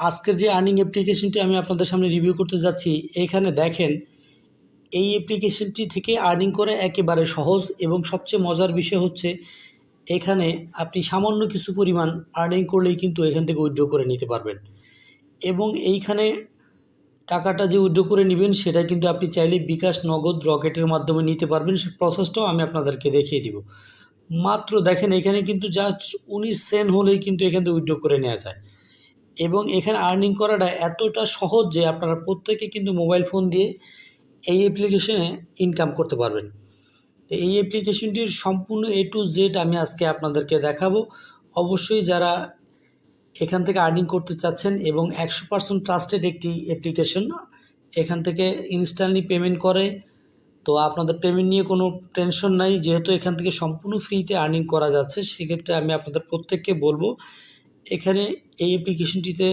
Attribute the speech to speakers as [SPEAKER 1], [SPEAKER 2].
[SPEAKER 1] আজকের যে আর্নিং অ্যাপ্লিকেশনটি আমি আপনাদের সামনে রিভিউ করতে যাচ্ছি, এখানে দেখেন এই অ্যাপ্লিকেশনটি থেকে আর্নিং করা একেবারে সহজ এবং সবচেয়ে মজার বিষয় হচ্ছে এখানে আপনি সামান্য কিছু পরিমাণ আর্নিং করলেই কিন্তু এখান থেকে উইথড্র করে নিতে পারবেন এবং এইখানে টাকাটা যে উইথড্র করে নেবেন সেটা কিন্তু আপনি চাইলে বিকাশ, নগদ, রকেটের মাধ্যমে নিতে পারবেন। সে প্রসেসটাও আমি আপনাদেরকে দেখিয়ে দিব। মাত্র দেখেন এখানে কিন্তু জাস্ট 19 সেন্ট হলেই কিন্তু এখান থেকে উইথড্র করে নেওয়া যায় এবং এখানে আর্নিং করাটা এতটা সহজ যে আপনারা প্রত্যেকে কিন্তু মোবাইল ফোন দিয়ে এই অ্যাপ্লিকেশনে ইনকাম করতে পারবেন। তো এই অ্যাপ্লিকেশনটির সম্পূর্ণ A to Z আমি আজকে আপনাদেরকে দেখাবো। অবশ্যই যারা এখান থেকে আর্নিং করতে চাচ্ছেন এবং 100% ট্রাস্টেড একটি অ্যাপ্লিকেশন, এখান থেকে ইনস্ট্যান্টলি পেমেন্ট করে, তো আপনাদের পেমেন্ট নিয়ে কোনো টেনশন নাই। যেহেতু এখান থেকে সম্পূর্ণ ফ্রিতে আর্নিং করা যাচ্ছে, সেক্ষেত্রে আমি আপনাদের প্রত্যেককে বলবো এখানে এই অ্যাপ্লিকেশনটিতে